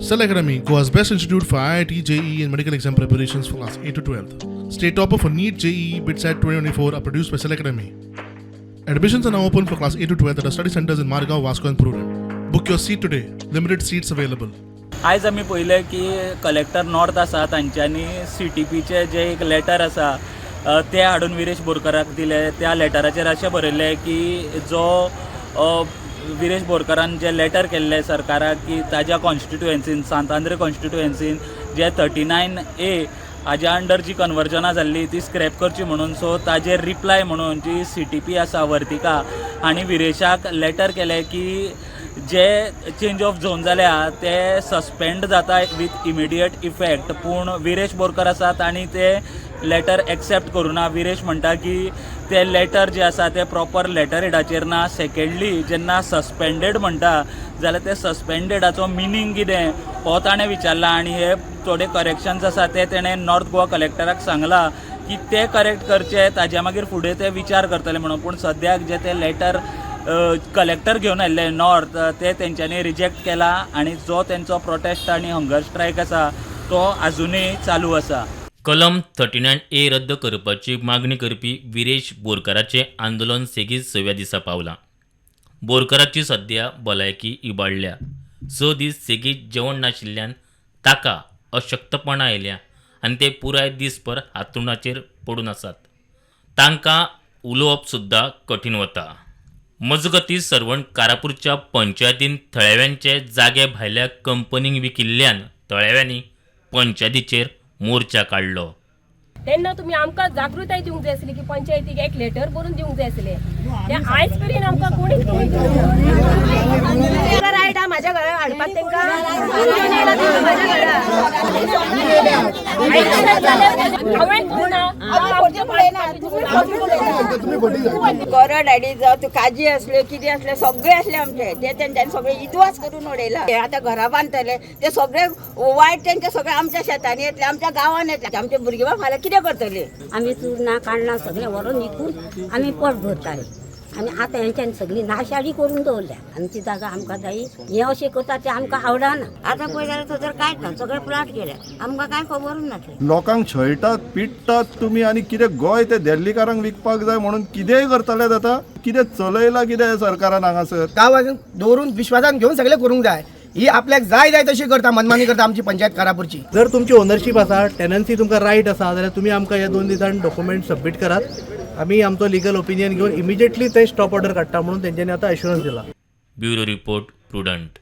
Cell Academy, Goa's best institute for IIT, JEE and medical exam preparations for class 8 to 12th. State topper for NEET, JEE, BITSAT 2024 are produced by Cell Academy. Admissions are now open for class 8 to 12th at our study centers in Margao, Vasco and Prudent. Book your seat today. Limited seats available. आज आमी पळयलें की collector north आसा तांच्यांनी CTPचे जे एक letter आसा ते हाडून विरेश बोरकाराक दिले. त्या लेटराचेर अशें बरयल्लें की जो विरेश बोरकारान जे लेटर केल्ले सरकाराक की ताज्या कॉन्स्टिट्युएन्सीन सांतांद्र कॉन्स्टिट्युएन्सीन जे 39A हाज्या अंडर जी कन्वर्जनां जाल्ली ती स्क्रॅप करची म्हणून. सो ताजेर रिप्लाय म्हणून जी CTP आसा वर्तिका हांणी विरेशाक लेटर केलें की जे चेंज ऑफ झोन जाल्या ते सस्पेंड जाता विथ इमिडिएट इफेक्ट. पूण विरेश बोरकार आसा तांणी ते लेटर एक्सेप्ट करूना. विरेश म्हणटा की ते लेटर जे आसा ते प्रॉपर लेटर हेडाचेर ना. सेकेंडली जेन्ना सस्पेंडेड म्हणटा जाल्यार ते सस्पेंडेडाचो मिनींग कितें हो ताणें विचारला आनी हे थोडे करेक्शन्स आसा ते तेणें नॉर्थ गोवा कलेक्टराक सांगला की ते करेक्ट करचे ताज्या मागीर फुडें ते विचार करतले म्हणून. पूण सद्याक जे ते लेटर कलेक्टर घेवन आयिल्ले नॉर्थ ते तेंच्यांनी रिजेक्ट केला आनी जो तेंचो प्रोटेस्ट आनी हंगर स्ट्रायक आसा तो आजुनूय चालू आसा. कलम 39A रद्द करपाची मागणी करपी विरेश बोरकाराचें आंदोलन सेगीत 6व्या दिसा पावलां. बोरकाराची सध्या भलायकी इबाडल्या. 6 दीस सेगीत जेवण नाशिल्ल्यान ताका अशक्तपणां आयल्या आनी ते पुराय दिसभर हांतरुणाचेर पडून आसात. तांकां उलोवप सुद्दां कठीण वता. मजगतीं सरवण कारापूरच्या पंचायतीन थळाव्यांचे जागे भायल्या कंपनींक विकिल्ल्यान थळाव्यांनी पंचायतीचेर मोर्चा काडलो. तेन्ना तुम्ही आमकां जागृताय दिवंक जाय आसली की पंचायतीक एक लेटर बरोवन दिवंक जाय आसलें. ते आयज पर्यंत आमकां कोणीच रायडा म्हाज्या घरा हाडपाक तेंकां गॉरा डॅडी जावं काजी असले कितें असले सगळे असले आमचे ते तेंच्यांनी सगळे इद्वास करून उडयला. आतां घरा बांदतले ते सगळे वायट तेंचे सगळे आमच्या शेतांनी येतले आमच्या गांवांत येतले. आमचे भुरगे बाब फाल्यां कितें करतले. आमी चुरणां काणणां सगळें व्हरून विकून आमी पोट भरताले आनी आतां हेंच्यांनी सगळी नाशाडी करून दवरल्या. आमची जागा आमकां जायी. हें अशें करता तें आमकां आवडना. आतां पळय जाल्यार थंयसर कांयच ना सगळे प्लॉट गेले आमकां कांय खबरूच नासलें. लोकांक छळटात पिट्टात तुमी आनी कितें गोंय ते दिल्लीकारांक विकपाक जाय म्हणून कितेंय करतले जाता. कितें चलयलां कितें सरकारान हांगासर गांवांत दवरून विश्वासान घेवन सगळें करूंक जाय. ही आपल्याक जाय तशी करता मनमानी करता आमची पंचायत कारापूरची. जर तुमची ओनरशीप आसा टेनन्सी तुमकां रायट आसा जाल्यार तुमी आमकां ह्या 2 दिसान डॉक्युमेंट सबमीट करात. आमी आमचो लिगल ओपिनियन घेवन इमिजिएटली ते स्टॉप ऑर्डर काडटा म्हणून तेंच्यांनी आतां एश्युरन्स दिला. Bureau report prudent.